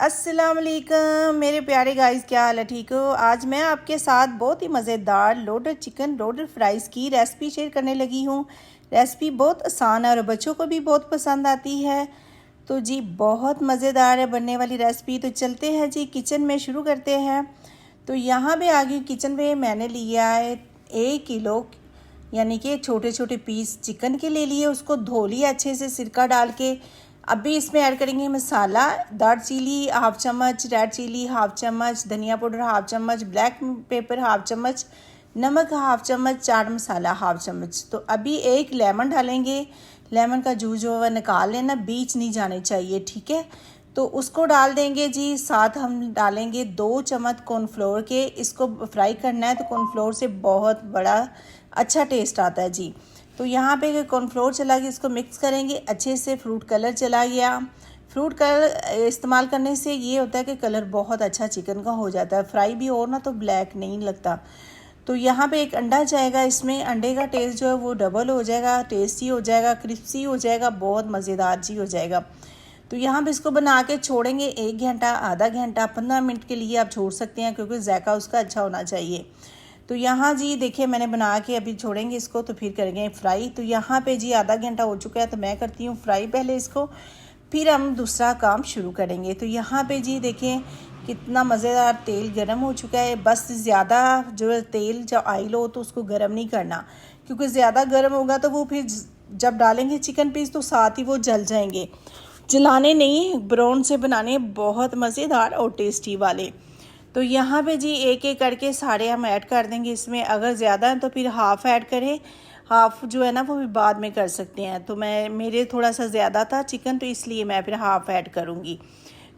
अस्सलाम वालेकुम मेरे प्यारे गाइस, क्या हाल है? ठीक हो? आज मैं आपके साथ बहुत ही मज़ेदार लोडर चिकन लोडर फ्राइज़ की रेसिपी शेयर करने लगी हूँ। रेसिपी बहुत आसान है और बच्चों को भी बहुत पसंद आती है। तो जी बहुत मज़ेदार है बनने वाली रेसिपी। तो चलते हैं जी किचन में, शुरू करते हैं। तो यहाँ पे आगे किचन में मैंने लिया है 1 किलो, यानी कि छोटे छोटे पीस चिकन के ले लिए। उसको धो लिया अच्छे से सिरका डाल के। अभी इसमें ऐड करेंगे मसाला। दार चिली हाफ चम्मच, रेड चिली हाफ चम्मच, धनिया पाउडर हाफ चम्मच, ब्लैक पेपर हाफ चम्मच, नमक हाफ चम्मच, चाट मसाला हाफ चम्मच। तो अभी एक लेमन डालेंगे। लेमन का जूस जो है निकाल लेना, बीच नहीं जाने चाहिए, ठीक है। तो उसको डाल देंगे जी। साथ हम डालेंगे 2 चम्मच कॉर्नफ्लोर के। इसको फ्राई करना है तो कॉर्नफ्लोर से बहुत बड़ा अच्छा टेस्ट आता है जी। तो यहाँ पे कॉर्नफ्लोर चला गया, इसको मिक्स करेंगे अच्छे से। फ्रूट कलर चला गया। फ्रूट कलर इस्तेमाल करने से ये होता है कि कलर बहुत अच्छा चिकन का हो जाता है, फ्राई भी हो ना तो ब्लैक नहीं लगता। तो यहाँ पे एक अंडा जाएगा, इसमें अंडे का टेस्ट जो है वो डबल हो जाएगा, टेस्टी हो जाएगा, क्रिस्पी हो जाएगा, बहुत मज़ेदार जी हो जाएगा। तो यहाँ पे इसको बना के छोड़ेंगे 1 घंटा, आधा घंटा, 15 मिनट के लिए आप छोड़ सकते हैं, क्योंकि जायका उसका अच्छा होना चाहिए। तो यहाँ जी देखिए मैंने बना के अभी छोड़ेंगे इसको, तो फिर करेंगे फ्राई। तो यहाँ पे जी आधा घंटा हो चुका है, तो मैं करती हूँ फ्राई पहले इसको, फिर हम दूसरा काम शुरू करेंगे। तो यहाँ पे जी देखें कितना मज़ेदार तेल गर्म हो चुका है। बस ज़्यादा जो है तेल जब ऑयल हो तो उसको गर्म नहीं करना, क्योंकि ज़्यादा गर्म होगा तो वो फिर जब डालेंगे चिकन पीस तो साथ ही वो जल जाएंगे। जलाने नहीं, ब्राउन से बनाने, बहुत मज़ेदार और टेस्टी वाले। तो यहाँ पे जी एक एक करके सारे हम ऐड कर देंगे इसमें। अगर ज़्यादा है तो फिर हाफ़ ऐड करें, हाफ़ जो है ना वो भी बाद में कर सकते हैं। तो मेरे थोड़ा सा ज़्यादा था चिकन, तो इसलिए मैं फिर हाफ़ ऐड करूँगी।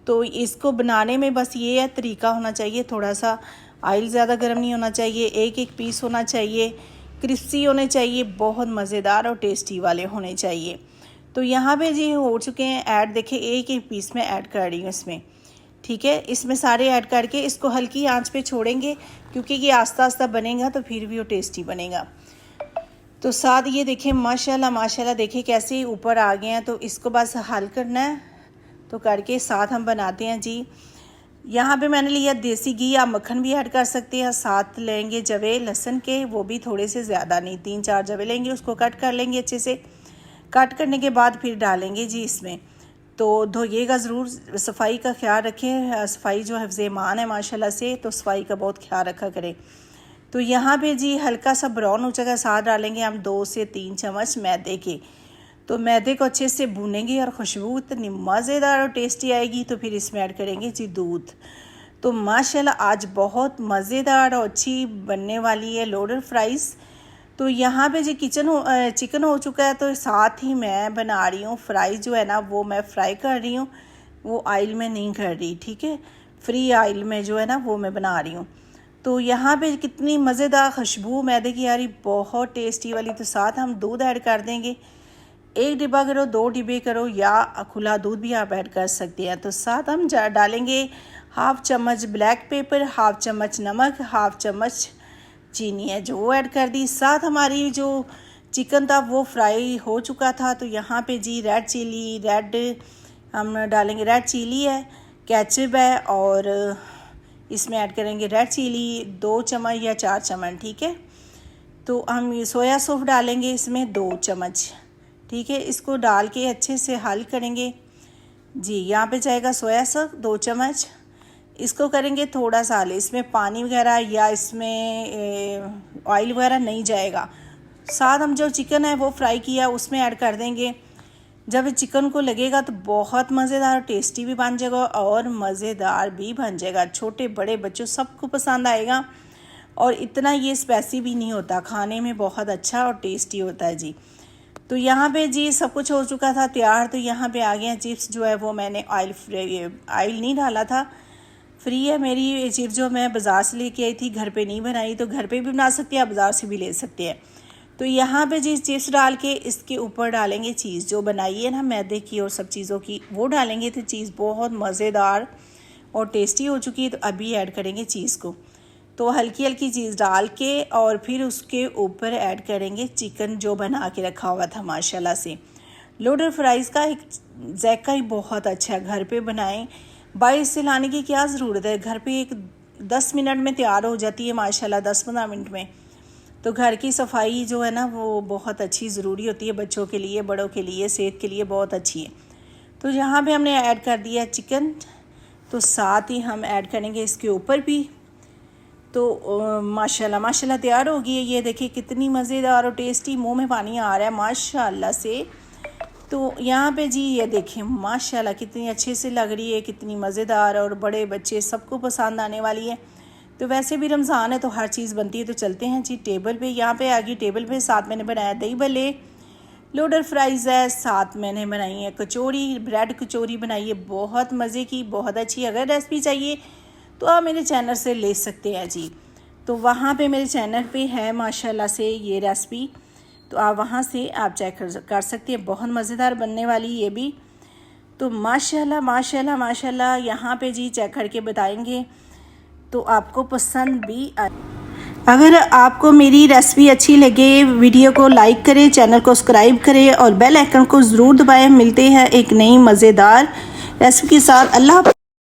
तो इसको बनाने में बस ये है तरीका होना चाहिए, थोड़ा सा ऑयल ज़्यादा गर्म नहीं होना चाहिए, एक एक पीस होना चाहिए, क्रिस्पी होने चाहिए, बहुत मज़ेदार और टेस्टी वाले होने चाहिए। तो यहाँ पे जी हो चुके हैं ऐड, देखिए एक एक पीस में ऐड कर रही हूँ इसमें, ठीक है। इसमें सारे ऐड करके इसको हल्की आंच पे छोड़ेंगे, क्योंकि ये आस्ता आस्ता बनेगा तो फिर भी वो टेस्टी बनेगा। तो साथ ये देखें माशाल्लाह माशाल्लाह, देखिए कैसे ऊपर आ गए हैं। तो इसको बस हल करना है, तो करके साथ हम बनाते हैं जी। यहाँ पे मैंने लिया देसी घी, या मक्खन भी ऐड कर सकते हैं। साथ लेंगे जवे लहसुन के, वो भी थोड़े से ज़्यादा नहीं, 3-4 जवे लेंगे, उसको कट कर लेंगे अच्छे से। कट करने के बाद फिर डालेंगे जी इसमें। तो धोइएगा ज़रूर, सफाई का ख्याल रखें, सफाई जो हिफ्ज़ ईमान है माशाल्लाह से, तो सफाई का बहुत ख्याल रखा करें। तो यहाँ पे जी हल्का सा ब्राउन हो जाएगा, साथ डालेंगे हम 2 से 3 चम्मच मैदे के। तो मैदे को अच्छे से भूनेंगे और खुशबू इतनी मज़ेदार और टेस्टी आएगी। तो फिर इसमें ऐड करेंगे जी दूध। तो माशाल्लाह आज बहुत मज़ेदार और अच्छी बनने वाली है लोडर फ्राइज़। तो यहाँ पे जी चिकन हो चुका है, तो साथ ही मैं बना रही हूँ फ्राई जो है ना, वो मैं फ्राई कर रही हूँ, वो ऑयल में नहीं कर रही, ठीक है। फ्री ऑयल में जो है ना वो मैं बना रही हूँ। तो यहाँ पे कितनी मज़ेदार खुशबू मैदे की आ रही, बहुत टेस्टी वाली। तो साथ हम दूध ऐड कर देंगे, 1 डिब्बा करो, 2 डिब्बे करो, या खुला दूध भी आप ऐड कर सकते हैं। तो साथ हम डालेंगे हाफ चम्मच ब्लैक पेपर, हाफ चम्मच नमक, हाफ चम्मच चीनी है जो वो ऐड कर दी। साथ हमारी जो चिकन था वो फ्राई हो चुका था। तो यहाँ पे जी हम डालेंगे, रेड चिली है, केचप है, और इसमें ऐड करेंगे रेड चिली 2 चम्मच या 4 चम्मच, ठीक है। तो हम सोया सॉस डालेंगे इसमें 2 चम्मच, ठीक है। इसको डाल के अच्छे से हल करेंगे जी। यहाँ पे जाएगा सोया सॉस 2 चम्मच। इसको करेंगे थोड़ा सा हल, इसमें पानी वगैरह या इसमें ऑयल वगैरह नहीं जाएगा। साथ हम जो चिकन है वो फ्राई किया उसमें ऐड कर देंगे। जब चिकन को लगेगा तो बहुत मज़ेदार टेस्टी भी बन जाएगा और मज़ेदार भी बन जाएगा, छोटे बड़े बच्चों सबको पसंद आएगा। और इतना ये स्पाइसी भी नहीं होता, खाने में बहुत अच्छा और टेस्टी होता है जी। तो यहाँ पे जी सब कुछ हो चुका था तैयार। तो यहाँ पे आ गया चिप्स जो है वो मैंने ऑयल नहीं डाला था, फ्री है मेरी चिप्स जो मैं बाज़ार से लेके आई थी, घर पे नहीं बनाई। तो घर पे भी बना सकते हैं, बाज़ार से भी ले सकते हैं। तो यहाँ पे जी चिप्स डाल के इसके ऊपर डालेंगे चीज़ जो बनाई है ना मैदे की और सब चीज़ों की, वो डालेंगे। तो चीज़ बहुत मज़ेदार और टेस्टी हो चुकी है। तो अभी ऐड करेंगे चीज़ को। तो हल्की हल्की चीज़ डाल के और फिर उसके ऊपर ऐड करेंगे चिकन जो बना के रखा हुआ था माशाल्लाह से। लोडर फ्राइज़ का एक जायका ही बहुत अच्छा है, घर पे बनाएं, बाहर से लाने की क्या ज़रूरत है, घर पे एक 10 मिनट में तैयार हो जाती है माशाल्लाह, 10-15 मिनट में। तो घर की सफाई जो है ना वो बहुत अच्छी ज़रूरी होती है, बच्चों के लिए, बड़ों के लिए, सेहत के लिए बहुत अच्छी है। तो यहाँ पे हमने ऐड कर दिया चिकन, तो साथ ही हम ऐड करेंगे इसके ऊपर भी। तो माशाल्लाह माशाल्लाह तैयार हो गई है। ये देखिए कितनी मज़ेदार और टेस्टी, मुंह में पानी आ रहा है माशाल्लाह से। तो यहाँ पे जी ये देखें माशाल्लाह कितनी अच्छे से लग रही है, कितनी मज़ेदार, और बड़े बच्चे सबको पसंद आने वाली है। तो वैसे भी रमज़ान है तो हर चीज़ बनती है। तो चलते हैं जी टेबल पे। यहाँ पे आ गई टेबल पे। साथ मैंने बनाया दही भल्ले, लोडर फ्राइज़ है, साथ मैंने बनाई है कचौड़ी, ब्रेड कचौड़ी बनाई है बहुत मज़े की, बहुत अच्छी। अगर रेसिपी चाहिए तो आप मेरे चैनल से ले सकते हैं जी। तो वहाँ पे मेरे चैनल पे है माशाल्लाह से ये रेसिपी, तो आप वहाँ से आप चेक कर सकते हैं। बहुत मज़ेदार बनने वाली ये भी। तो माशाल्लाह माशाल्लाह माशाल्लाह यहाँ पे जी चेक करके बताएंगे तो आपको पसंद भी आए। अगर आपको मेरी रेसिपी अच्छी लगे, वीडियो को लाइक करें, चैनल को सब्सक्राइब करें और बेल आइकन को ज़रूर दबाएं। मिलते हैं एक नई मज़ेदार रेसिपी के साथ। अल्लाह।